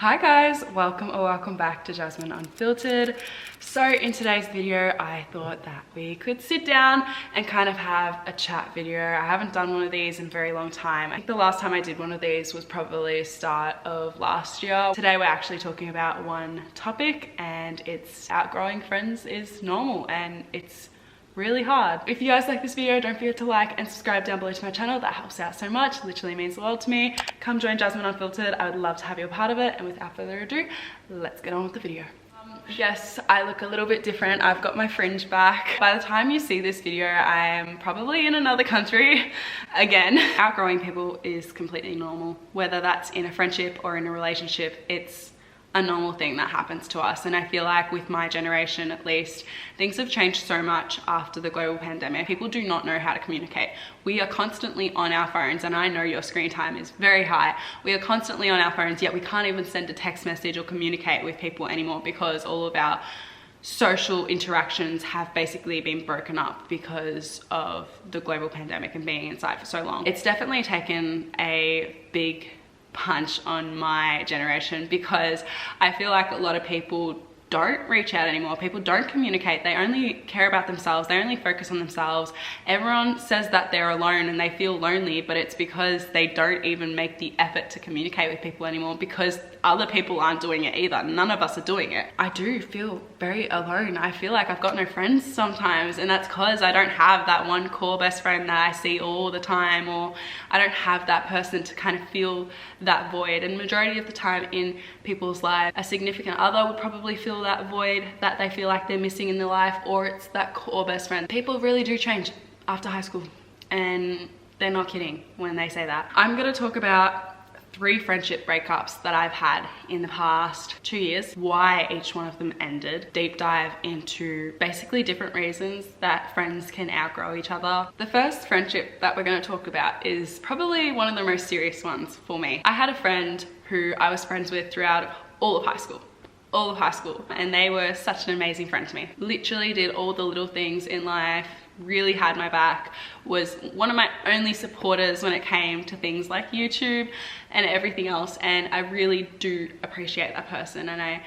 Hi guys, welcome back to Jasmine Unfiltered. So in today's video, I thought that we could sit down and kind of have a chat video. I haven't done one of these in a very long time. I think the last time I did one of these was probably start of last year. Today we're actually talking about one topic, and it's outgrowing friends is normal and it's really hard. If you guys like this video, don't forget to like and subscribe down below to my channel. That helps out so much, literally means the world to me. Come join Jasmine Unfiltered. I would love to have you a part of it. And without further ado, let's get on with the video. Yes, I look a little bit different. I've got my fringe back. By the time you see this video, I am probably in another country again. Outgrowing people is completely normal. Whether that's in a friendship or in a relationship, it's a normal thing that happens to us. And I feel like with my generation, at least, things have changed so much after the global pandemic. People do not know how to communicate. We are constantly on our phones, and I know your screen time is very high. We are constantly on our phones, yet we can't even send a text message or communicate with people anymore because all of our social interactions have basically been broken up because of the global pandemic and being inside for so long. It's definitely taken a big punch on my generation because I feel like a lot of people don't reach out anymore. People don't communicate. They only care about themselves. They only focus on themselves. Everyone says that they're alone and they feel lonely, but it's because they don't even make the effort to communicate with people anymore because other people aren't doing it either. None of us are doing it. I do feel very alone. I feel like I've got no friends sometimes, and that's because I don't have that one core best friend that I see all the time, or I don't have that person to kind of fill that void. And majority of the time in people's lives, a significant other would probably fill that void that they feel like they're missing in their life, or it's that core best friend. People really do change after high school, and they're not kidding when they say that. I'm gonna talk about 3 friendship breakups that I've had in the past 2 years, why each one of them ended, deep dive into basically different reasons that friends can outgrow each other. The first friendship that we're going to talk about is probably one of the most serious ones for me. I had a friend who I was friends with throughout all of high school. And they were such an amazing friend to me. Literally did all the little things in life, really had my back, was one of my only supporters when it came to things like YouTube and everything else. And I really do appreciate that person, and I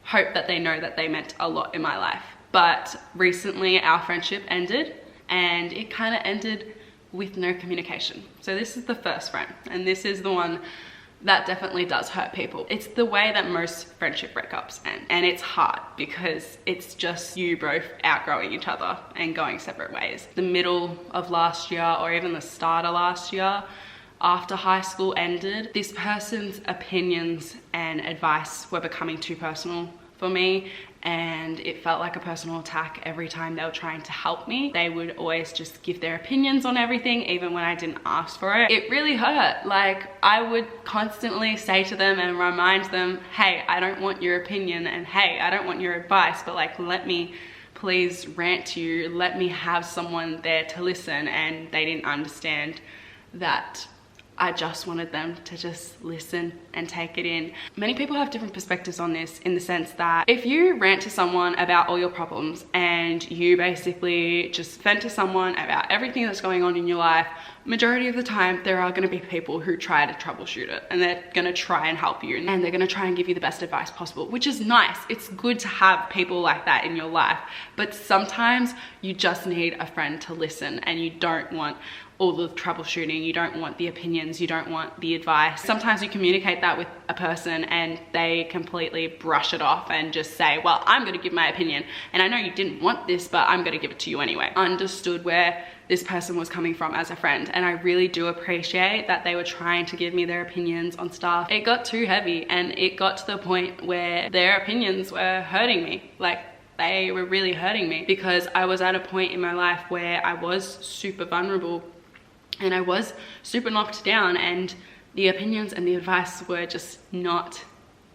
hope that they know that they meant a lot in my life. But recently our friendship ended, and it kind of ended with no communication. So this is the first friend, and this is the one that definitely does hurt people. It's the way that most friendship breakups end, and it's hard because it's just you both outgrowing each other and going separate ways. The middle of last year, or even the start of last year, after high school ended, this person's opinions and advice were becoming too personal for me, and it felt like a personal attack every time they were trying to help me. They would always just give their opinions on everything, even when I didn't ask for it. It really hurt. Like, I would constantly say to them and remind them, hey, I don't want your opinion, and hey, I don't want your advice, but like, let me please rant to you. Let me have someone there to listen. And they didn't understand that I just wanted them to just listen and take it in. Many people have different perspectives on this, in the sense that if you rant to someone about all your problems and you basically just vent to someone about everything that's going on in your life, majority of the time there are going to be people who try to troubleshoot it, and they're going to try and help you, and they're going to try and give you the best advice possible, which is nice. It's good to have people like that in your life, but sometimes you just need a friend to listen, and you don't want all the troubleshooting, you don't want the opinions, you don't want the advice. Sometimes you communicate that with a person and they completely brush it off and just say, well, I'm gonna give my opinion, and I know you didn't want this, but I'm gonna give it to you anyway. Understood where this person was coming from as a friend, and I really do appreciate that they were trying to give me their opinions on stuff. It got too heavy, and it got to the point where their opinions were hurting me. Like, they were really hurting me, because I was at a point in my life where I was super vulnerable and I was super knocked down, and the opinions and the advice were just not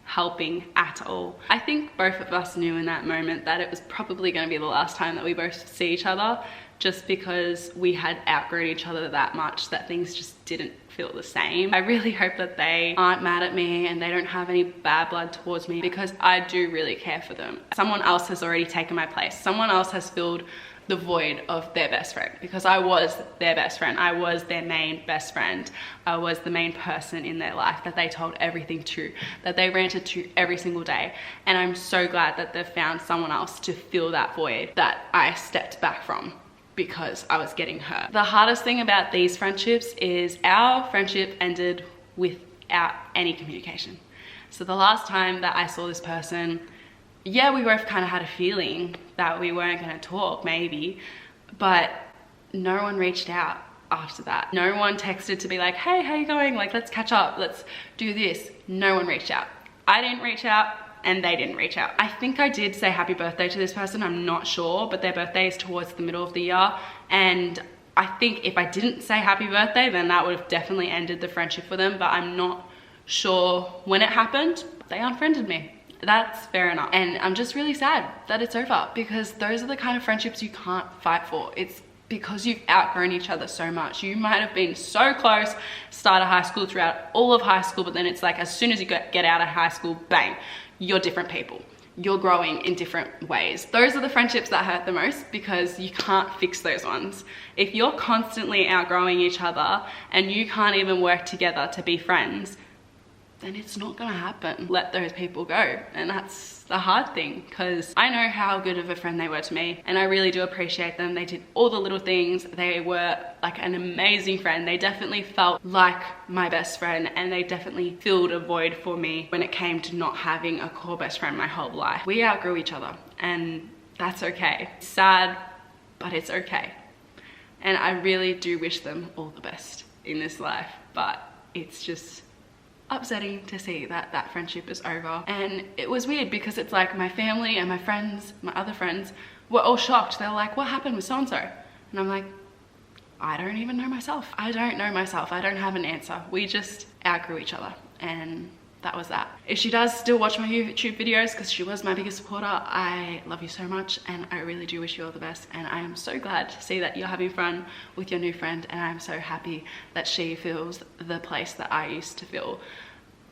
helping at all. I think both of us knew in that moment that it was probably going to be the last time that we both see each other, just because we had outgrown each other that much that things just didn't feel the same. I really hope that they aren't mad at me and they don't have any bad blood towards me, because I do really care for them. Someone else has already taken my place. Someone else has filled the void of their best friend, because I was their best friend. I was their main best friend. I was the main person in their life that they told everything to, that they ranted to every single day. And I'm so glad that they've found someone else to fill that void that I stepped back from because I was getting hurt. The hardest thing about these friendships is our friendship ended without any communication. So the last time that I saw this person, yeah, we both kind of had a feeling that we weren't going to talk, maybe, but no one reached out after that. No one texted to be like, hey, how you going? Like, let's catch up, let's do this. No one reached out. I didn't reach out and they didn't reach out. I think I did say happy birthday to this person, I'm not sure, but their birthday is towards the middle of the year. And I think if I didn't say happy birthday, then that would have definitely ended the friendship for them, but I'm not sure when it happened. They unfriended me. That's fair enough. And I'm just really sad that it's over, because those are the kind of friendships you can't fight for. It's because you've outgrown each other so much. You might have been so close, start of high school, throughout all of high school, but then it's like as soon as you get out of high school, bang, you're different people. You're growing in different ways. Those are the friendships that hurt the most, because you can't fix those ones. If you're constantly outgrowing each other and you can't even work together to be friends, then it's not gonna happen. Let those people go. And that's the hard thing, because I know how good of a friend they were to me, and I really do appreciate them. They did all the little things. They were like an amazing friend. They definitely felt like my best friend, and they definitely filled a void for me when it came to not having a core best friend my whole life. We outgrew each other, and that's okay. It's sad, but it's okay. And I really do wish them all the best in this life, but it's just upsetting to see that that friendship is over. And it was weird, because it's like my family and my friends, my other friends, were all shocked. They were like, what happened with so-and-so? And I'm like, I don't even know myself. I don't know myself. I don't have an answer. We just outgrew each other, and that was that. If she does still watch my YouTube videos, because she was my biggest supporter, I love you so much, and I really do wish you all the best. And I am so glad to see that you're having fun with your new friend, and I'm so happy that she feels the place that I used to feel,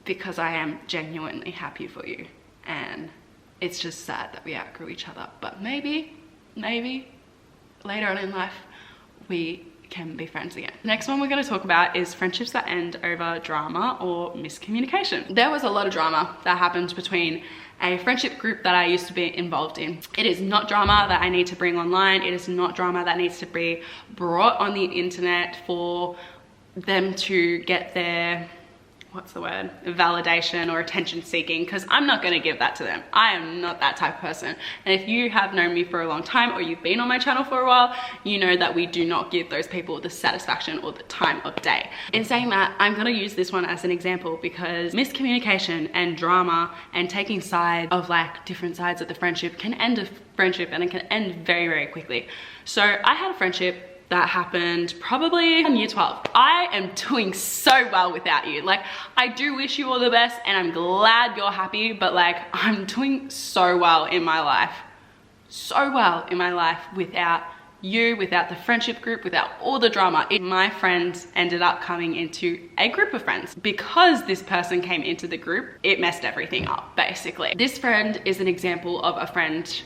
because I am genuinely happy for you. And it's just sad that we outgrew each other, but maybe later on in life we can be friends again. The next one we're going to talk about is friendships that end over drama or miscommunication. There was a lot of drama that happened between a friendship group that I used to be involved in. It is not drama that I need to bring online. It is not drama that needs to be brought on the internet for them to get their, what's the word, validation or attention seeking, because I'm not going to give that to them. I am not that type of person. And if you have known me for a long time, or you've been on my channel for a while, you know that we do not give those people the satisfaction or the time of day. In saying that, I'm going to use this one as an example, because miscommunication and drama and taking sides of like different sides of the friendship can end a friendship, and it can end very, very quickly. So I had a friendship that happened probably in year 12. I am doing so well without you. Like, I do wish you all the best, and I'm glad you're happy, but like, I'm doing so well in my life. So well in my life without you, without the friendship group, without all the drama. My friends ended up coming into a group of friends. Because this person came into the group, it messed everything up, basically. This friend is an example of a friend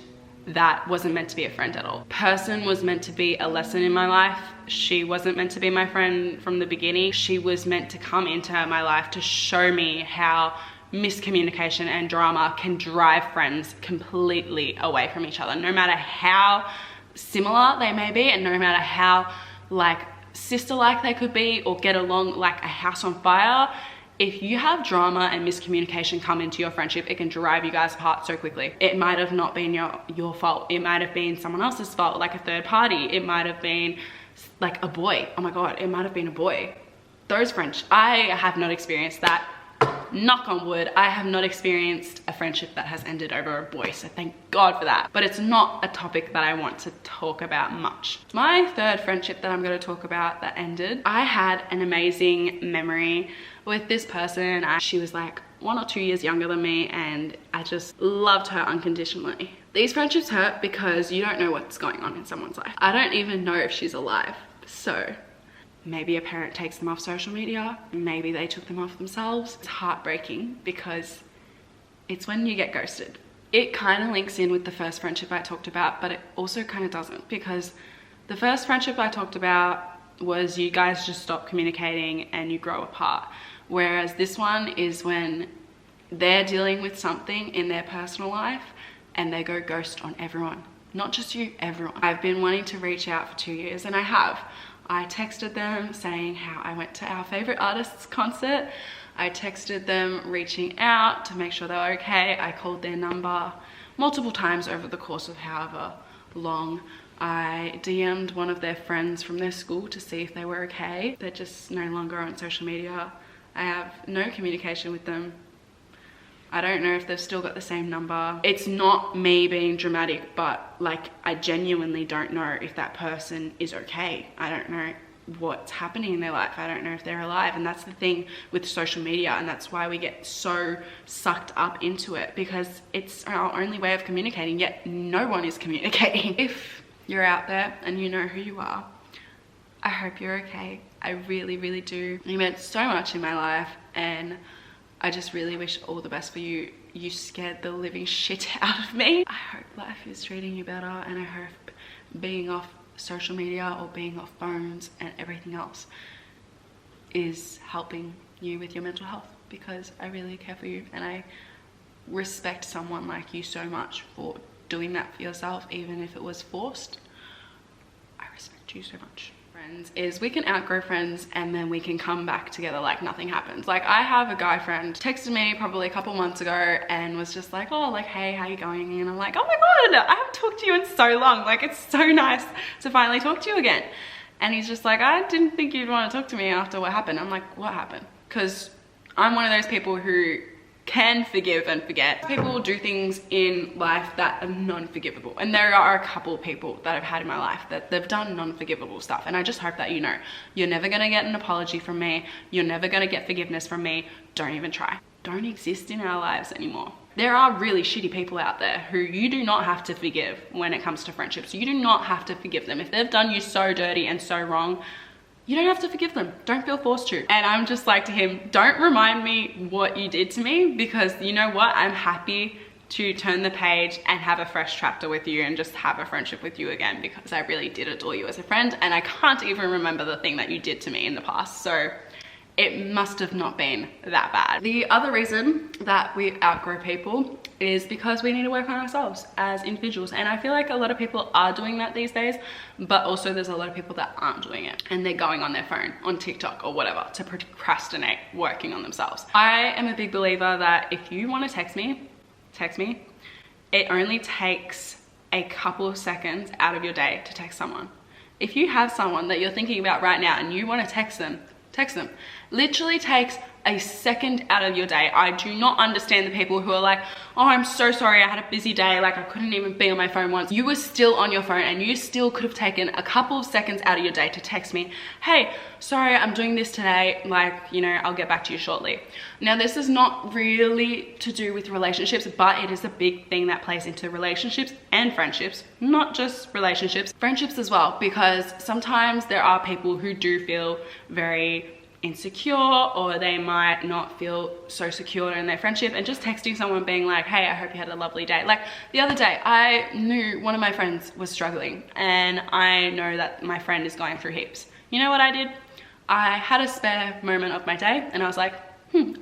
that wasn't meant to be a friend at all. Person was meant to be a lesson in my life. She wasn't meant to be my friend from the beginning. She was meant to come into my life to show me how miscommunication and drama can drive friends completely away from each other, no matter how similar they may be, and no matter how like sister-like they could be or get along like a house on fire. If you have drama and miscommunication come into your friendship, it can drive you guys apart so quickly. It might have not been your fault. It might have been someone else's fault, like a third party. It might have been like a boy. Oh my God, it might have been a boy. Those friendships, I have not experienced that. Knock on wood, I have not experienced a friendship that has ended over a boy, so thank God for that. But it's not a topic that I want to talk about much. My third friendship that I'm going to talk about that ended, I had an amazing memory with this person. She was like 1 or 2 years younger than me, and I just loved her unconditionally. These friendships hurt because you don't know what's going on in someone's life. I don't even know if she's alive. So maybe a parent takes them off social media, maybe they took them off themselves. It's heartbreaking, because it's when you get ghosted it kind of links in with the first friendship I talked about, but it also kind of doesn't, because the first friendship I talked about was you guys just stop communicating and you grow apart. Whereas this one is when they're dealing with something in their personal life and they go ghost on everyone. Not just you, everyone. I've been wanting to reach out for 2 years, and I have. I texted them saying how I went to our favorite artist's concert. I texted them reaching out to make sure they were okay. I called their number multiple times over the course of however long. I DM'd one of their friends from their school to see if they were okay. They're just no longer on social media. I have no communication with them. I don't know if they've still got the same number. It's not me being dramatic, but like, I genuinely don't know if that person is okay. I don't know what's happening in their life. I don't know if they're alive. And that's the thing with social media, and that's why we get so sucked up into it, because it's our only way of communicating, yet no one is communicating. If you're out there and you know who you are, I hope you're okay. I really, really do. You meant so much in my life, and I just really wish all the best for you. You scared the living shit out of me. I hope life is treating you better, and I hope being off social media or being off phones and everything else is helping you with your mental health, because I really care for you, and I respect someone like you so much for doing that for yourself, even if it was forced. I respect you so much. Friends is we can outgrow friends, and then we can come back together like nothing happens. Like, I have a guy friend texted me probably a couple months ago and was just like, oh, like, hey, how you going? And I'm like, oh my god, I haven't talked to you in so long. Like, it's so nice to finally talk to you again. And he's just like, I didn't think you'd want to talk to me after what happened. I'm like, what happened? Because I'm one of those people who can forgive and forget. People will do things in life that are non-forgivable, and there are a couple of people that I've had in my life that they've done non-forgivable stuff, and I just hope that you know, you're never gonna get an apology from me, you're never gonna get forgiveness from me. Don't even try. Don't exist in our lives anymore. There are really shitty people out there who you do not have to forgive when it comes to friendships. You do not have to forgive them. If they've done you so dirty and so wrong, you don't have to forgive them. Don't feel forced to. And I'm just like to him, don't remind me what you did to me, because you know what? I'm happy to turn the page and have a fresh chapter with you and just have a friendship with you again, because I really did adore you as a friend, and I can't even remember the thing that you did to me in the past. So it must have not been that bad. The other reason that we outgrow people is because we need to work on ourselves as individuals. And I feel like a lot of people are doing that these days, but also there's a lot of people that aren't doing it, and they're going on their phone, on TikTok or whatever, to procrastinate working on themselves. I am a big believer that if you want to text me. It only takes a couple of seconds out of your day to text someone. If you have someone that you're thinking about right now and you want to text them. Literally takes a second out of your day. I do not understand the people who are like, oh, I'm so sorry, I had a busy day, like I couldn't even be on my phone once. You were still on your phone, and you still could have taken a couple of seconds out of your day to text me, hey, sorry, I'm doing this today, like, you know, I'll get back to you shortly. Now, this is not really to do with relationships, but it is a big thing that plays into relationships and friendships, not just relationships, friendships as well, because sometimes there are people who do feel very insecure, or they might not feel so secure in their friendship, and just texting someone being like, hey, I hope you had a lovely day. Like the other day, I knew one of my friends was struggling, and I know that my friend is going through heaps. You know what I did? I had a spare moment of my day, and I was like,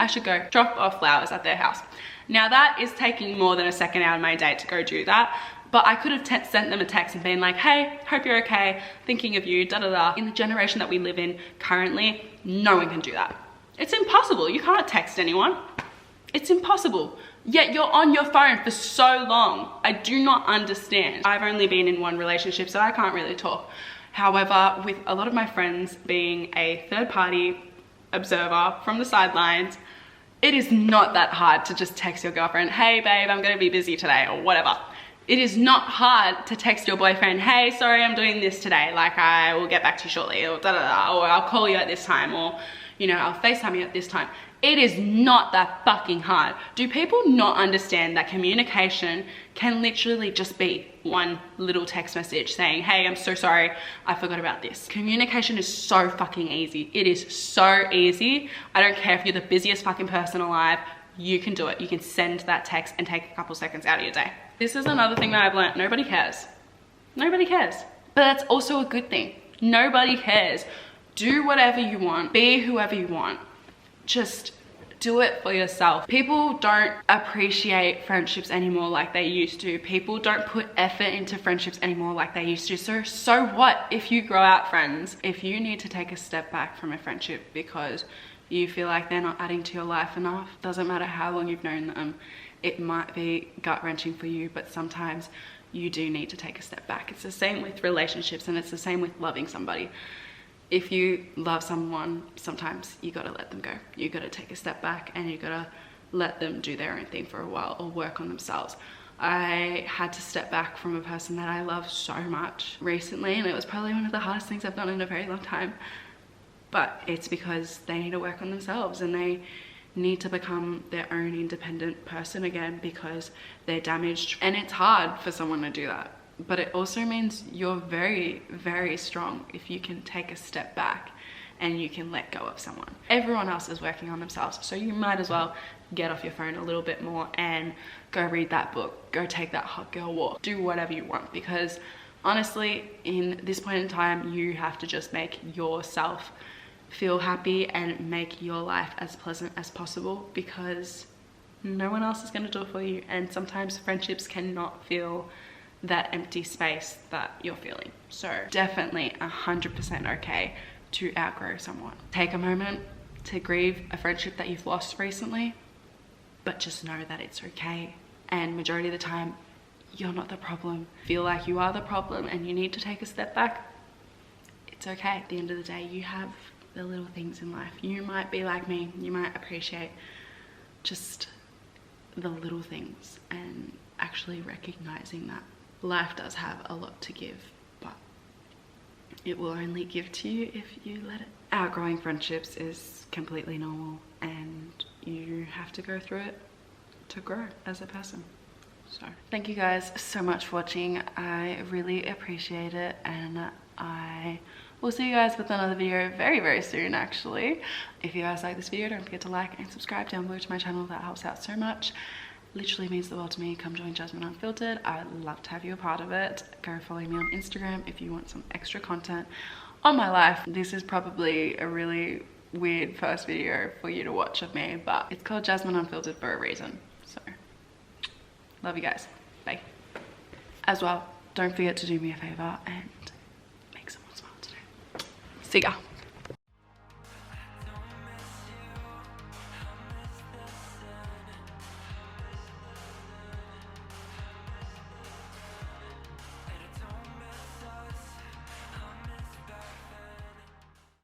I should go drop off flowers at their house. Now that is taking more than a second out of my day to go do that, but I could have sent them a text and been like, hey, hope you're okay, thinking of you, da da da. In the generation that we live in currently, no one can do that. It's impossible. You can't text anyone. It's impossible. Yet you're on your phone for so long. I do not understand. I've only been in one relationship, so I can't really talk. However, with a lot of my friends being a third-party observer from the sidelines, it is not that hard to just text your girlfriend, hey babe, I'm gonna be busy today, or whatever. It is not hard to text your boyfriend, hey, sorry, I'm doing this today, like I will get back to you shortly, or da da da, or I'll call you at this time, or, you know, I'll FaceTime you at this time. It is not that fucking hard. Do people not understand that communication can literally just be one little text message saying, hey, I'm so sorry, I forgot about this. Communication is so fucking easy. It is so easy. I don't care if you're the busiest fucking person alive. you can do it. You can send that text and take a couple seconds out of your day. This is another thing that I've learned. Nobody cares. Nobody cares. But that's also a good thing. Nobody cares. Do whatever you want. Be whoever you want. Just do it for yourself. People don't appreciate friendships anymore like they used to. People don't put effort into friendships anymore like they used to. So what if you grow out friends? If you need to take a step back from a friendship because you feel like they're not adding to your life enough, doesn't matter how long you've known them, it might be gut-wrenching for you, but sometimes you do need to take a step back. It's the same with relationships, and it's the same with loving somebody. If you love someone, sometimes you gotta let them go. You gotta take a step back and you gotta let them do their own thing for a while or work on themselves. I had to step back from a person that I love so much recently, and it was probably one of the hardest things I've done in a very long time. But it's because they need to work on themselves and they need to become their own independent person again because they're damaged. And it's hard for someone to do that. But it also means you're very, very strong if you can take a step back and you can let go of someone. Everyone else is working on themselves, so you might as well get off your phone a little bit more and go read that book, go take that hot girl walk, do whatever you want, because honestly, in this point in time, you have to just make yourself feel happy and make your life as pleasant as possible, because no one else is going to do it for you. And sometimes friendships cannot fill that empty space that you're feeling. So definitely 100% okay to outgrow someone. Take a moment to grieve a friendship that you've lost recently, but just know that it's okay. And majority of the time, you're not the problem. Feel like you are the problem and you need to take a step back. It's okay. At the end of the day, you have the little things in life. You might be like me, you might appreciate just the little things and actually recognizing that life does have a lot to give, but it will only give to you if you let it. Outgrowing friendships is completely normal and you have to go through it to grow as a person. So thank you guys so much for watching. I really appreciate it, and I will see you guys with another video very, very soon actually. If you guys like this video, don't forget to like and subscribe down below to my channel. That helps out so much. Literally means the world to me. Come join Jasmine Unfiltered. I'd love to have you a part of it. Go follow me on Instagram if you want some extra content on my life. This is probably a really weird first video for you to watch of me, but it's called Jasmine Unfiltered for a reason. So love you guys. Bye. As well, don't forget to do me a favor and make someone smile today. See ya.